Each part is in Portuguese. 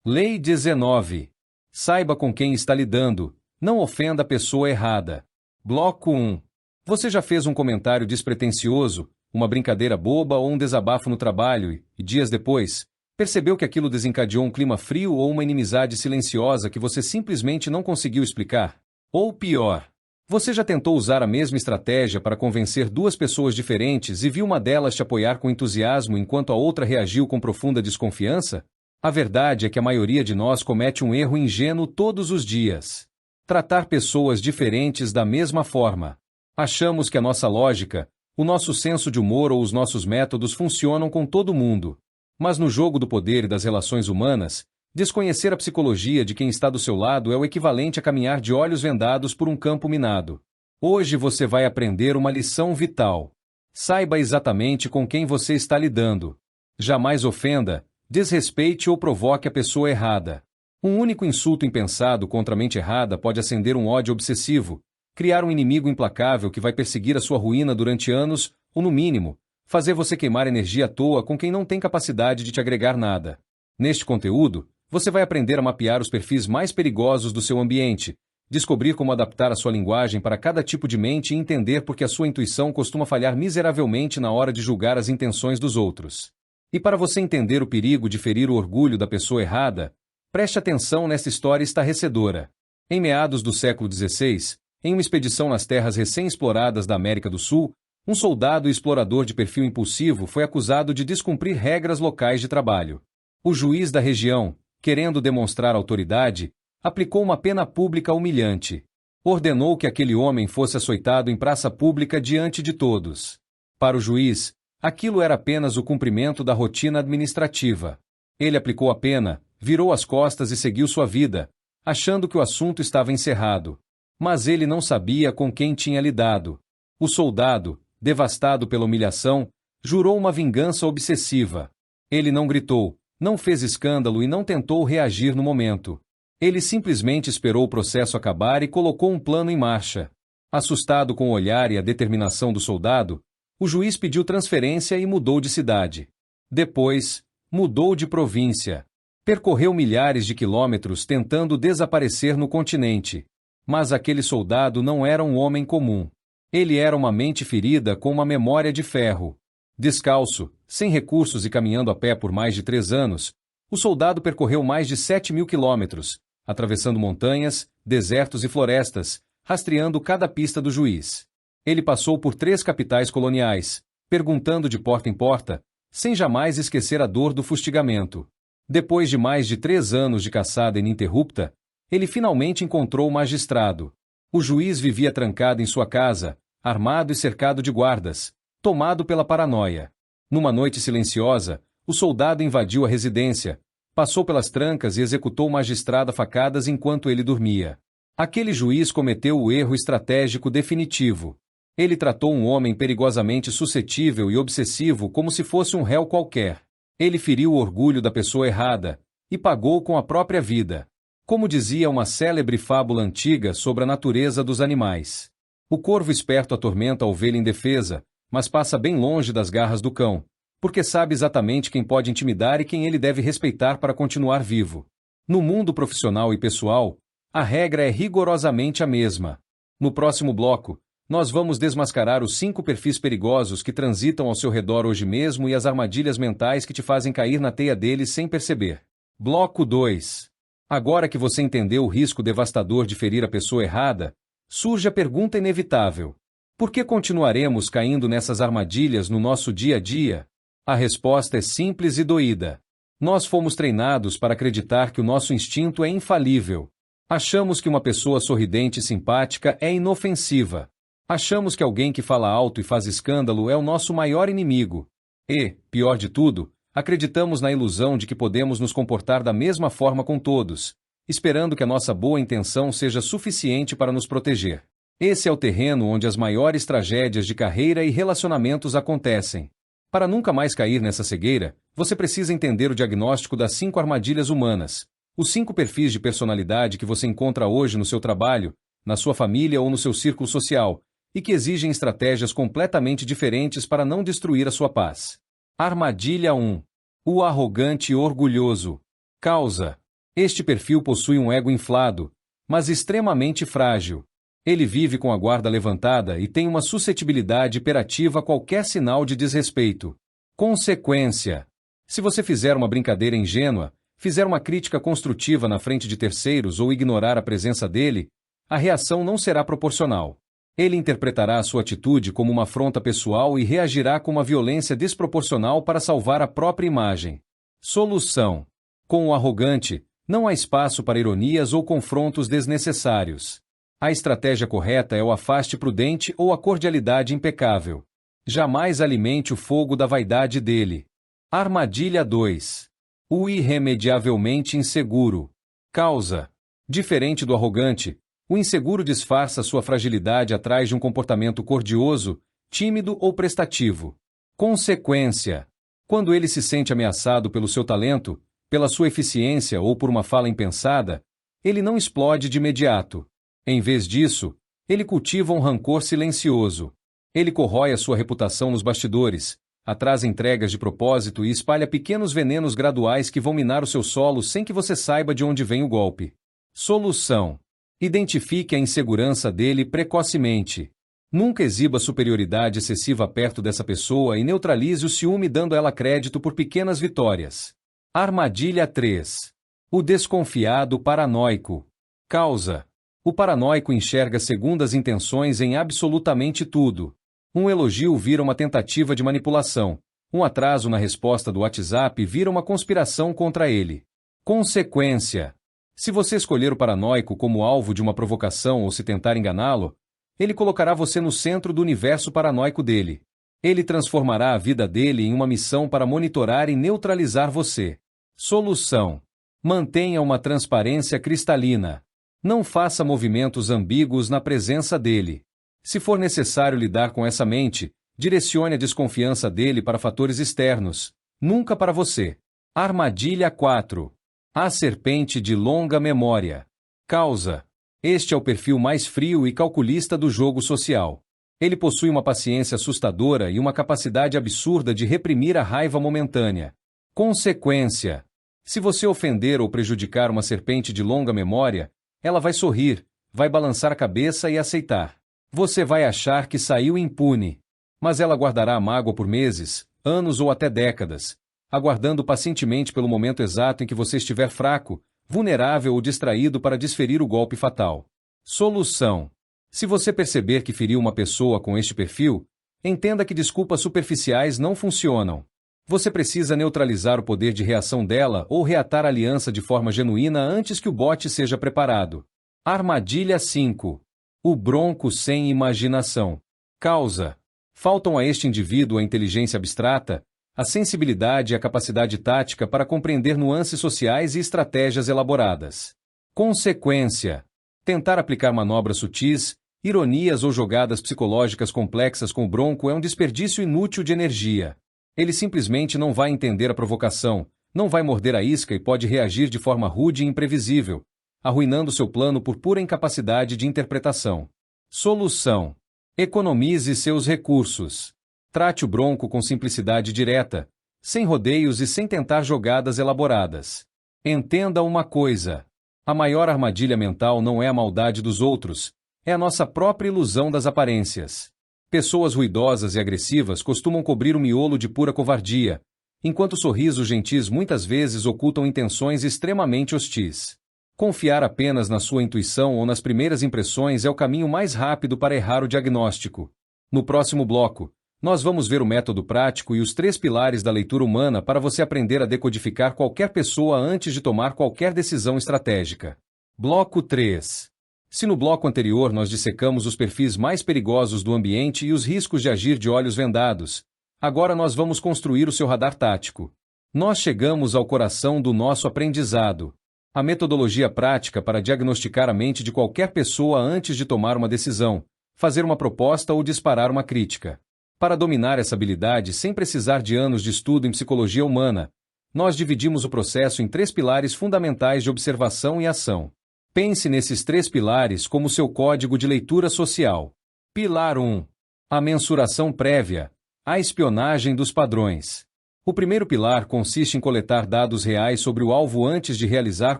Lei 19. Saiba com quem está lidando, não ofenda a pessoa errada. Bloco 1. Você já fez um comentário despretensioso, uma brincadeira boba ou um desabafo no trabalho e, dias depois, percebeu que aquilo desencadeou um clima frio ou uma inimizade silenciosa que você simplesmente não conseguiu explicar? Ou pior, você já tentou usar a mesma estratégia para convencer duas pessoas diferentes e viu uma delas te apoiar com entusiasmo enquanto a outra reagiu com profunda desconfiança? A verdade é que a maioria de nós comete um erro ingênuo todos os dias. Tratar pessoas diferentes da mesma forma. Achamos que a nossa lógica, o nosso senso de humor ou os nossos métodos funcionam com todo mundo. Mas no jogo do poder e das relações humanas, desconhecer a psicologia de quem está do seu lado é o equivalente a caminhar de olhos vendados por um campo minado. Hoje você vai aprender uma lição vital. Saiba exatamente com quem você está lidando. Jamais ofenda, desrespeite ou provoque a pessoa errada. Um único insulto impensado contra a mente errada pode acender um ódio obsessivo, criar um inimigo implacável que vai perseguir a sua ruína durante anos, ou no mínimo, fazer você queimar energia à toa com quem não tem capacidade de te agregar nada. Neste conteúdo, você vai aprender a mapear os perfis mais perigosos do seu ambiente, descobrir como adaptar a sua linguagem para cada tipo de mente e entender por que a sua intuição costuma falhar miseravelmente na hora de julgar as intenções dos outros. E para você entender o perigo de ferir o orgulho da pessoa errada, preste atenção nesta história estarrecedora. Em meados do século XVI, em uma expedição nas terras recém-exploradas da América do Sul, um soldado e explorador de perfil impulsivo foi acusado de descumprir regras locais de trabalho. O juiz da região, querendo demonstrar autoridade, aplicou uma pena pública humilhante. Ordenou que aquele homem fosse açoitado em praça pública diante de todos. Para o juiz, aquilo era apenas o cumprimento da rotina administrativa. Ele aplicou a pena, virou as costas e seguiu sua vida, achando que o assunto estava encerrado. Mas ele não sabia com quem tinha lidado. O soldado, devastado pela humilhação, jurou uma vingança obsessiva. Ele não gritou, não fez escândalo e não tentou reagir no momento. Ele simplesmente esperou o processo acabar e colocou um plano em marcha. Assustado com o olhar e a determinação do soldado, o juiz pediu transferência e mudou de cidade. Depois, mudou de província. Percorreu milhares de quilômetros tentando desaparecer no continente. Mas aquele soldado não era um homem comum. Ele era uma mente ferida com uma memória de ferro. Descalço, sem recursos e caminhando a pé por mais de 3 anos, o soldado percorreu mais de 7.000 quilômetros, atravessando montanhas, desertos e florestas, rastreando cada pista do juiz. Ele passou por 3 capitais coloniais, perguntando de porta em porta, sem jamais esquecer a dor do fustigamento. Depois de mais de 3 anos de caçada ininterrupta, ele finalmente encontrou o magistrado. O juiz vivia trancado em sua casa, armado e cercado de guardas, tomado pela paranoia. Numa noite silenciosa, o soldado invadiu a residência, passou pelas trancas e executou o magistrado a facadas enquanto ele dormia. Aquele juiz cometeu o erro estratégico definitivo. Ele tratou um homem perigosamente suscetível e obsessivo como se fosse um réu qualquer. Ele feriu o orgulho da pessoa errada e pagou com a própria vida. Como dizia uma célebre fábula antiga sobre a natureza dos animais. O corvo esperto atormenta a ovelha indefesa, mas passa bem longe das garras do cão, porque sabe exatamente quem pode intimidar e quem ele deve respeitar para continuar vivo. No mundo profissional e pessoal, a regra é rigorosamente a mesma. No próximo bloco, nós vamos desmascarar os 5 perfis perigosos que transitam ao seu redor hoje mesmo e as armadilhas mentais que te fazem cair na teia deles sem perceber. Bloco 2. Agora que você entendeu o risco devastador de ferir a pessoa errada, surge a pergunta inevitável: por que continuaremos caindo nessas armadilhas no nosso dia a dia? A resposta é simples e doída. Nós fomos treinados para acreditar que o nosso instinto é infalível. Achamos que uma pessoa sorridente e simpática é inofensiva. Achamos que alguém que fala alto e faz escândalo é o nosso maior inimigo. E, pior de tudo, acreditamos na ilusão de que podemos nos comportar da mesma forma com todos, esperando que a nossa boa intenção seja suficiente para nos proteger. Esse é o terreno onde as maiores tragédias de carreira e relacionamentos acontecem. Para nunca mais cair nessa cegueira, você precisa entender o diagnóstico das 5 armadilhas humanas, os 5 perfis de personalidade que você encontra hoje no seu trabalho, na sua família ou no seu círculo social, e que exigem estratégias completamente diferentes para não destruir a sua paz. Armadilha 1. O arrogante e orgulhoso. Causa. Este perfil possui um ego inflado, mas extremamente frágil. Ele vive com a guarda levantada e tem uma suscetibilidade hiperativa a qualquer sinal de desrespeito. Consequência: se você fizer uma brincadeira ingênua, fizer uma crítica construtiva na frente de terceiros ou ignorar a presença dele, a reação não será proporcional. Ele interpretará a sua atitude como uma afronta pessoal e reagirá com uma violência desproporcional para salvar a própria imagem. Solução: com o arrogante, não há espaço para ironias ou confrontos desnecessários. A estratégia correta é o afaste prudente ou a cordialidade impecável. Jamais alimente o fogo da vaidade dele. Armadilha 2. O irremediavelmente inseguro. Causa: diferente do arrogante, o inseguro disfarça sua fragilidade atrás de um comportamento cordioso, tímido ou prestativo. Consequência: quando ele se sente ameaçado pelo seu talento, pela sua eficiência ou por uma fala impensada, ele não explode de imediato. Em vez disso, ele cultiva um rancor silencioso. Ele corrói a sua reputação nos bastidores, atrasa entregas de propósito e espalha pequenos venenos graduais que vão minar o seu solo sem que você saiba de onde vem o golpe. Solução: identifique a insegurança dele precocemente. Nunca exiba superioridade excessiva perto dessa pessoa e neutralize o ciúme dando a ela crédito por pequenas vitórias. Armadilha 3. O desconfiado paranoico. Causa: o paranoico enxerga segundas intenções em absolutamente tudo. Um elogio vira uma tentativa de manipulação. Um atraso na resposta do WhatsApp vira uma conspiração contra ele. Consequência: se você escolher o paranoico como alvo de uma provocação ou se tentar enganá-lo, ele colocará você no centro do universo paranoico dele. Ele transformará a vida dele em uma missão para monitorar e neutralizar você. Solução: mantenha uma transparência cristalina. Não faça movimentos ambíguos na presença dele. Se for necessário lidar com essa mente, direcione a desconfiança dele para fatores externos, nunca para você. Armadilha 4. A serpente de longa memória. Causa: este é o perfil mais frio e calculista do jogo social. Ele possui uma paciência assustadora e uma capacidade absurda de reprimir a raiva momentânea. Consequência: se você ofender ou prejudicar uma serpente de longa memória, ela vai sorrir, vai balançar a cabeça e aceitar. Você vai achar que saiu impune. Mas ela guardará a mágoa por meses, anos ou até décadas, aguardando pacientemente pelo momento exato em que você estiver fraco, vulnerável ou distraído para desferir o golpe fatal. Solução: se você perceber que feriu uma pessoa com este perfil, entenda que desculpas superficiais não funcionam. Você precisa neutralizar o poder de reação dela ou reatar a aliança de forma genuína antes que o bote seja preparado. Armadilha 5. O bronco sem imaginação. Causa: faltam a este indivíduo a inteligência abstrata, a sensibilidade e a capacidade tática para compreender nuances sociais e estratégias elaboradas. Consequência: tentar aplicar manobras sutis, ironias ou jogadas psicológicas complexas com o bronco é um desperdício inútil de energia. Ele simplesmente não vai entender a provocação, não vai morder a isca e pode reagir de forma rude e imprevisível, arruinando seu plano por pura incapacidade de interpretação. Solução: economize seus recursos. Trate o bronco com simplicidade direta, sem rodeios e sem tentar jogadas elaboradas. Entenda uma coisa: a maior armadilha mental não é a maldade dos outros, é a nossa própria ilusão das aparências. Pessoas ruidosas e agressivas costumam cobrir o miolo de pura covardia, enquanto sorrisos gentis muitas vezes ocultam intenções extremamente hostis. Confiar apenas na sua intuição ou nas primeiras impressões é o caminho mais rápido para errar o diagnóstico. No próximo bloco, nós vamos ver o método prático e os 3 pilares da leitura humana para você aprender a decodificar qualquer pessoa antes de tomar qualquer decisão estratégica. Bloco 3. Se no bloco anterior nós dissecamos os perfis mais perigosos do ambiente e os riscos de agir de olhos vendados, agora nós vamos construir o seu radar tático. Nós chegamos ao coração do nosso aprendizado. A metodologia prática para diagnosticar a mente de qualquer pessoa antes de tomar uma decisão, fazer uma proposta ou disparar uma crítica. Para dominar essa habilidade sem precisar de anos de estudo em psicologia humana, nós dividimos o processo em 3 pilares fundamentais de observação e ação. Pense nesses 3 pilares como seu código de leitura social. Pilar 1. A mensuração prévia. A espionagem dos padrões. O primeiro pilar consiste em coletar dados reais sobre o alvo antes de realizar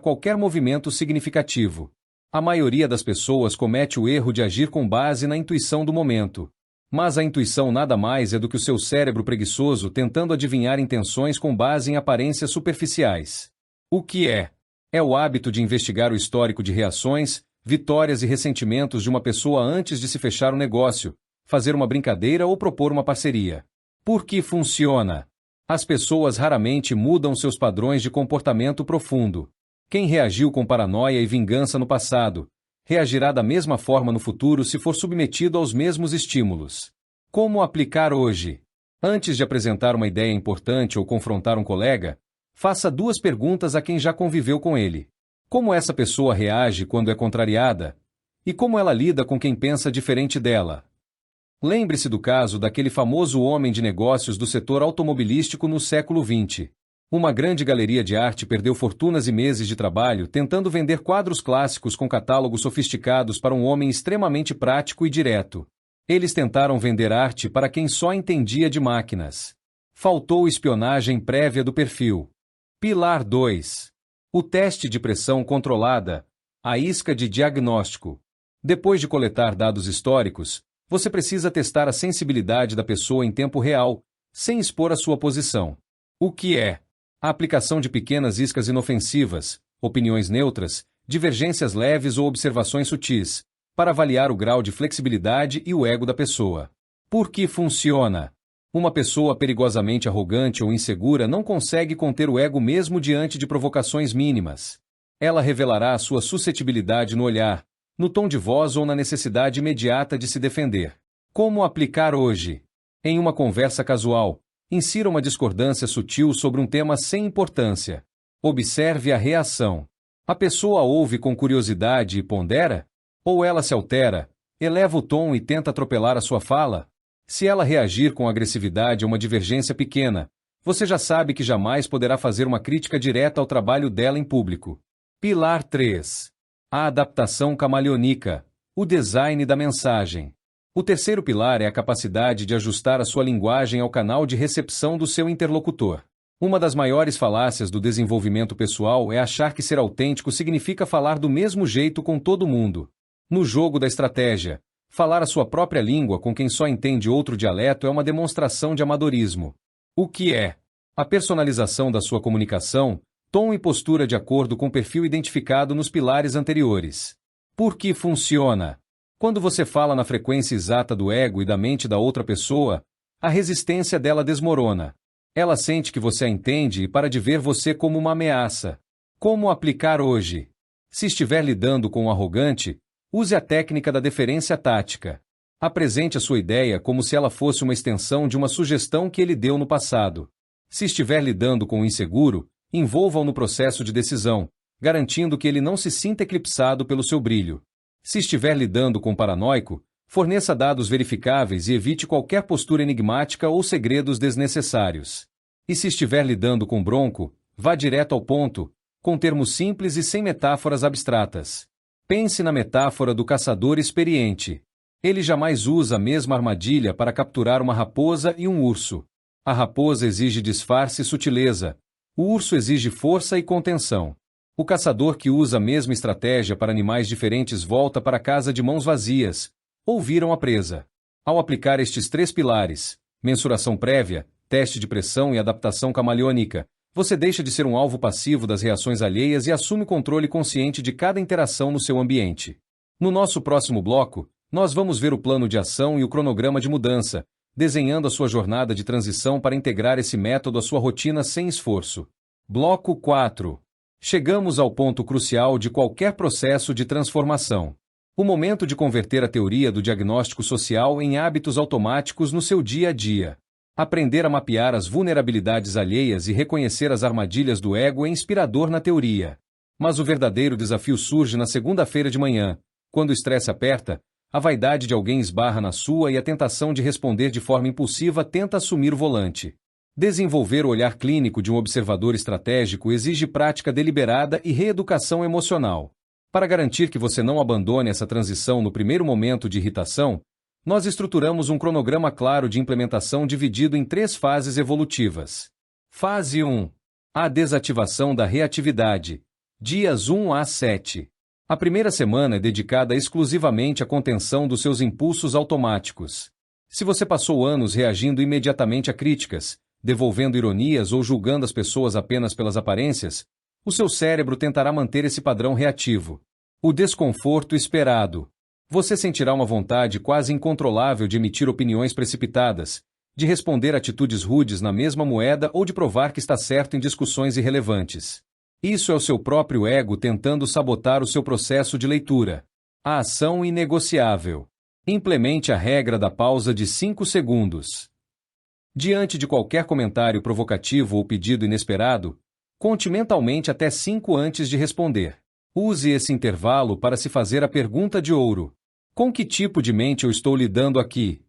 qualquer movimento significativo. A maioria das pessoas comete o erro de agir com base na intuição do momento. Mas a intuição nada mais é do que o seu cérebro preguiçoso tentando adivinhar intenções com base em aparências superficiais. O que é? É o hábito de investigar o histórico de reações, vitórias e ressentimentos de uma pessoa antes de se fechar um negócio, fazer uma brincadeira ou propor uma parceria. Por que funciona? As pessoas raramente mudam seus padrões de comportamento profundo. Quem reagiu com paranoia e vingança no passado, reagirá da mesma forma no futuro se for submetido aos mesmos estímulos. Como aplicar hoje? Antes de apresentar uma ideia importante ou confrontar um colega, faça 2 perguntas a quem já conviveu com ele. Como essa pessoa reage quando é contrariada? E como ela lida com quem pensa diferente dela? Lembre-se do caso daquele famoso homem de negócios do setor automobilístico no século XX. Uma grande galeria de arte perdeu fortunas e meses de trabalho tentando vender quadros clássicos com catálogos sofisticados para um homem extremamente prático e direto. Eles tentaram vender arte para quem só entendia de máquinas. Faltou espionagem prévia do perfil. Pilar 2. O teste de pressão controlada, a isca de diagnóstico. Depois de coletar dados históricos, você precisa testar a sensibilidade da pessoa em tempo real, sem expor a sua posição. O que é? A aplicação de pequenas iscas inofensivas, opiniões neutras, divergências leves ou observações sutis, para avaliar o grau de flexibilidade e o ego da pessoa. Por que funciona? Uma pessoa perigosamente arrogante ou insegura não consegue conter o ego mesmo diante de provocações mínimas. Ela revelará a sua suscetibilidade no olhar, no tom de voz ou na necessidade imediata de se defender. Como aplicar hoje? Em uma conversa casual, insira uma discordância sutil sobre um tema sem importância. Observe a reação. A pessoa ouve com curiosidade e pondera? Ou ela se altera, eleva o tom e tenta atropelar a sua fala? Se ela reagir com agressividade a uma divergência pequena, você já sabe que jamais poderá fazer uma crítica direta ao trabalho dela em público. Pilar 3. A adaptação camaleônica, o design da mensagem. O terceiro pilar é a capacidade de ajustar a sua linguagem ao canal de recepção do seu interlocutor. Uma das maiores falácias do desenvolvimento pessoal é achar que ser autêntico significa falar do mesmo jeito com todo mundo. No jogo da estratégia, falar a sua própria língua com quem só entende outro dialeto é uma demonstração de amadorismo. O que é? A personalização da sua comunicação, tom e postura de acordo com o perfil identificado nos pilares anteriores. Por que funciona? Quando você fala na frequência exata do ego e da mente da outra pessoa, a resistência dela desmorona. Ela sente que você a entende e para de ver você como uma ameaça. Como aplicar hoje? Se estiver lidando com um arrogante, use a técnica da deferência tática. Apresente a sua ideia como se ela fosse uma extensão de uma sugestão que ele deu no passado. Se estiver lidando com um inseguro, envolva-o no processo de decisão, garantindo que ele não se sinta eclipsado pelo seu brilho. Se estiver lidando com um paranoico, forneça dados verificáveis e evite qualquer postura enigmática ou segredos desnecessários. E se estiver lidando com um bronco, vá direto ao ponto, com termos simples e sem metáforas abstratas. Pense na metáfora do caçador experiente. Ele jamais usa a mesma armadilha para capturar uma raposa e um urso. A raposa exige disfarce e sutileza. O urso exige força e contenção. O caçador que usa a mesma estratégia para animais diferentes volta para casa de mãos vazias, ou viram a presa. Ao aplicar estes 3 pilares, mensuração prévia, teste de pressão e adaptação camaleônica, você deixa de ser um alvo passivo das reações alheias e assume o controle consciente de cada interação no seu ambiente. No nosso próximo bloco, nós vamos ver o plano de ação e o cronograma de mudança, desenhando a sua jornada de transição para integrar esse método à sua rotina sem esforço. Bloco 4. Chegamos ao ponto crucial de qualquer processo de transformação. O momento de converter a teoria do diagnóstico social em hábitos automáticos no seu dia a dia. Aprender a mapear as vulnerabilidades alheias e reconhecer as armadilhas do ego é inspirador na teoria. Mas o verdadeiro desafio surge na segunda-feira de manhã, quando o estresse aperta, a vaidade de alguém esbarra na sua e a tentação de responder de forma impulsiva tenta assumir o volante. Desenvolver o olhar clínico de um observador estratégico exige prática deliberada e reeducação emocional. Para garantir que você não abandone essa transição no primeiro momento de irritação, nós estruturamos um cronograma claro de implementação dividido em 3 fases evolutivas. Fase 1. A desativação da reatividade. Dias 1 a 7. A primeira semana é dedicada exclusivamente à contenção dos seus impulsos automáticos. Se você passou anos reagindo imediatamente a críticas, devolvendo ironias ou julgando as pessoas apenas pelas aparências, o seu cérebro tentará manter esse padrão reativo. O desconforto esperado. Você sentirá uma vontade quase incontrolável de emitir opiniões precipitadas, de responder atitudes rudes na mesma moeda ou de provar que está certo em discussões irrelevantes. Isso é o seu próprio ego tentando sabotar o seu processo de leitura. A ação inegociável. Implemente a regra da pausa de 5 segundos. Diante de qualquer comentário provocativo ou pedido inesperado, conte mentalmente até 5 antes de responder. Use esse intervalo para se fazer a pergunta de ouro. Com que tipo de mente eu estou lidando aqui?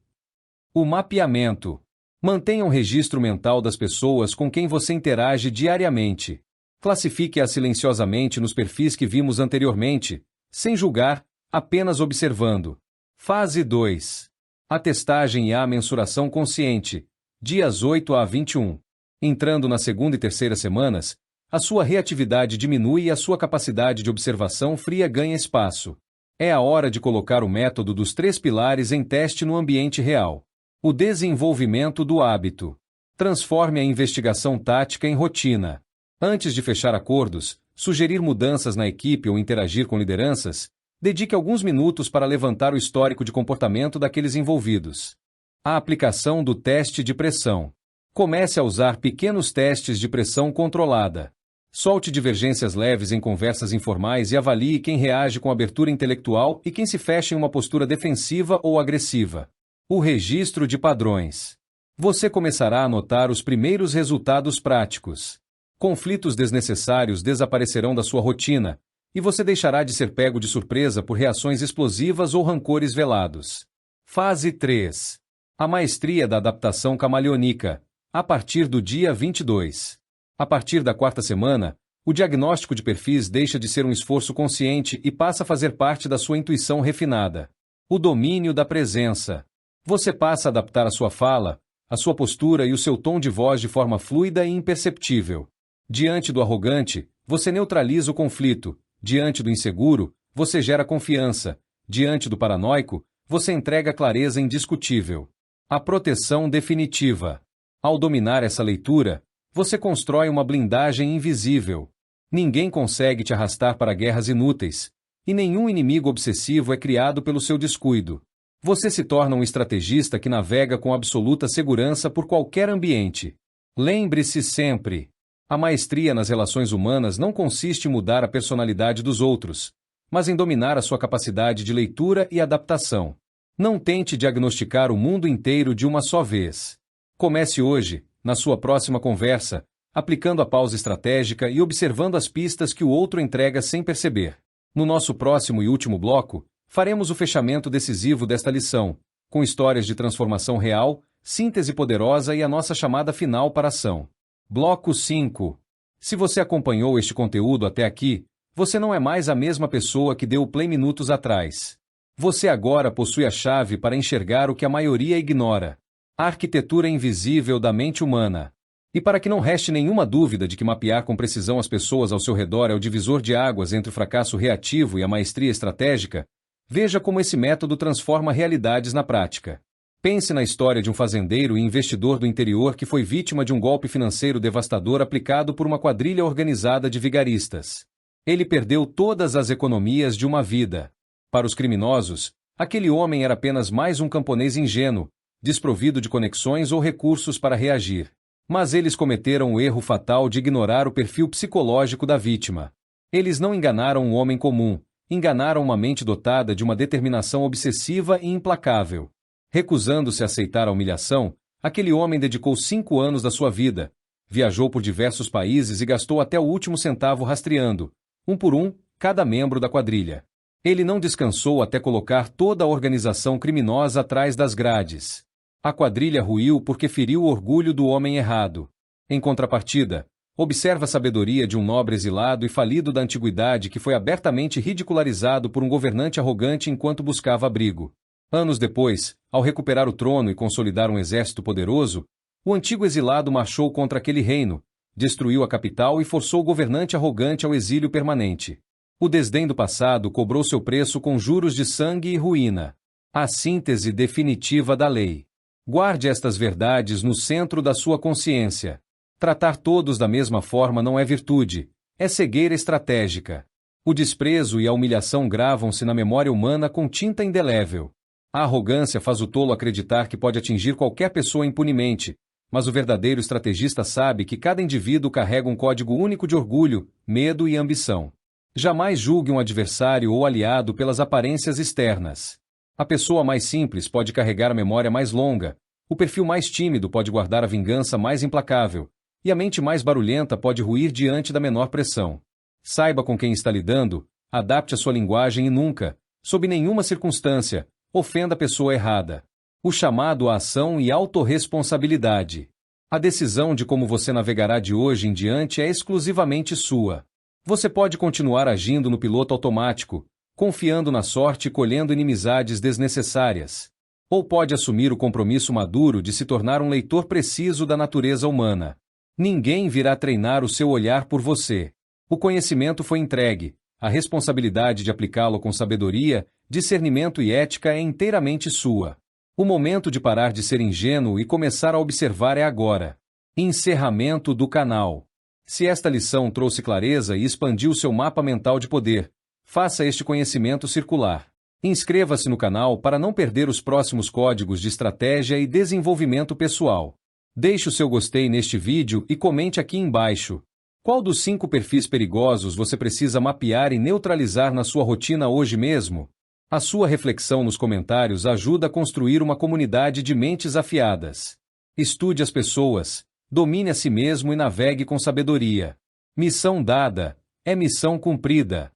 O mapeamento. Mantenha um registro mental das pessoas com quem você interage diariamente. Classifique-as silenciosamente nos perfis que vimos anteriormente, sem julgar, apenas observando. Fase 2. A testagem e a mensuração consciente. Dias 8 a 21. Entrando na segunda e terceira semanas, a sua reatividade diminui e a sua capacidade de observação fria ganha espaço. É a hora de colocar o método dos 3 pilares em teste no ambiente real. O desenvolvimento do hábito. Transforme a investigação tática em rotina. Antes de fechar acordos, sugerir mudanças na equipe ou interagir com lideranças, dedique alguns minutos para levantar o histórico de comportamento daqueles envolvidos. A aplicação do teste de pressão. Comece a usar pequenos testes de pressão controlada. Solte divergências leves em conversas informais e avalie quem reage com abertura intelectual e quem se fecha em uma postura defensiva ou agressiva. O registro de padrões. Você começará a notar os primeiros resultados práticos. Conflitos desnecessários desaparecerão da sua rotina, e você deixará de ser pego de surpresa por reações explosivas ou rancores velados. Fase 3. A maestria da adaptação camaleônica, a partir do dia 22. A partir da 4ª semana, o diagnóstico de perfis deixa de ser um esforço consciente e passa a fazer parte da sua intuição refinada. O domínio da presença. Você passa a adaptar a sua fala, a sua postura e o seu tom de voz de forma fluida e imperceptível. Diante do arrogante, você neutraliza o conflito. Diante do inseguro, você gera confiança. Diante do paranoico, você entrega clareza indiscutível. A proteção definitiva. Ao dominar essa leitura, você constrói uma blindagem invisível. Ninguém consegue te arrastar para guerras inúteis, e nenhum inimigo obsessivo é criado pelo seu descuido. Você se torna um estrategista que navega com absoluta segurança por qualquer ambiente. Lembre-se sempre: a maestria nas relações humanas não consiste em mudar a personalidade dos outros, mas em dominar a sua capacidade de leitura e adaptação. Não tente diagnosticar o mundo inteiro de uma só vez. Comece hoje, na sua próxima conversa, aplicando a pausa estratégica e observando as pistas que o outro entrega sem perceber. No nosso próximo e último bloco, faremos o fechamento decisivo desta lição, com histórias de transformação real, síntese poderosa e a nossa chamada final para a ação. Bloco 5. Se você acompanhou este conteúdo até aqui, você não é mais a mesma pessoa que deu o play minutos atrás. Você agora possui a chave para enxergar o que a maioria ignora: a arquitetura invisível da mente humana. E para que não reste nenhuma dúvida de que mapear com precisão as pessoas ao seu redor é o divisor de águas entre o fracasso reativo e a maestria estratégica, veja como esse método transforma realidades na prática. Pense na história de um fazendeiro e investidor do interior que foi vítima de um golpe financeiro devastador aplicado por uma quadrilha organizada de vigaristas. Ele perdeu todas as economias de uma vida. Para os criminosos, aquele homem era apenas mais um camponês ingênuo, desprovido de conexões ou recursos para reagir. Mas eles cometeram o erro fatal de ignorar o perfil psicológico da vítima. Eles não enganaram um homem comum, enganaram uma mente dotada de uma determinação obsessiva e implacável. Recusando-se a aceitar a humilhação, aquele homem dedicou 5 anos da sua vida, viajou por diversos países e gastou até o último centavo rastreando, um por um, cada membro da quadrilha. Ele não descansou até colocar toda a organização criminosa atrás das grades. A quadrilha ruiu porque feriu o orgulho do homem errado. Em contrapartida, observa a sabedoria de um nobre exilado e falido da antiguidade que foi abertamente ridicularizado por um governante arrogante enquanto buscava abrigo. Anos depois, ao recuperar o trono e consolidar um exército poderoso, O antigo exilado marchou contra aquele reino, destruiu a capital e forçou o governante arrogante ao exílio permanente. O desdém do passado cobrou seu preço com juros de sangue e ruína. A síntese definitiva da lei. Guarde estas verdades no centro da sua consciência. Tratar todos da mesma forma não é virtude, é cegueira estratégica. O desprezo e a humilhação gravam-se na memória humana com tinta indelével. A arrogância faz o tolo acreditar que pode atingir qualquer pessoa impunemente, mas o verdadeiro estrategista sabe que cada indivíduo carrega um código único de orgulho, medo e ambição. Jamais julgue um adversário ou aliado pelas aparências externas. A pessoa mais simples pode carregar a memória mais longa, o perfil mais tímido pode guardar a vingança mais implacável, e a mente mais barulhenta pode ruir diante da menor pressão. Saiba com quem está lidando, adapte a sua linguagem e nunca, sob nenhuma circunstância, ofenda a pessoa errada. O chamado à ação e autorresponsabilidade. A decisão de como você navegará de hoje em diante é exclusivamente sua. Você pode continuar agindo no piloto automático, confiando na sorte e colhendo inimizades desnecessárias. Ou pode assumir o compromisso maduro de se tornar um leitor preciso da natureza humana. Ninguém virá treinar o seu olhar por você. O conhecimento foi entregue, a responsabilidade de aplicá-lo com sabedoria, discernimento e ética é inteiramente sua. O momento de parar de ser ingênuo e começar a observar é agora. Encerramento do canal. Se esta lição trouxe clareza e expandiu seu mapa mental de poder, faça este conhecimento circular. Inscreva-se no canal para não perder os próximos códigos de estratégia e desenvolvimento pessoal. Deixe o seu gostei neste vídeo e comente aqui embaixo. Qual dos 5 perfis perigosos você precisa mapear e neutralizar na sua rotina hoje mesmo? A sua reflexão nos comentários ajuda a construir uma comunidade de mentes afiadas. Estude as pessoas, domine a si mesmo e navegue com sabedoria. Missão dada é missão cumprida.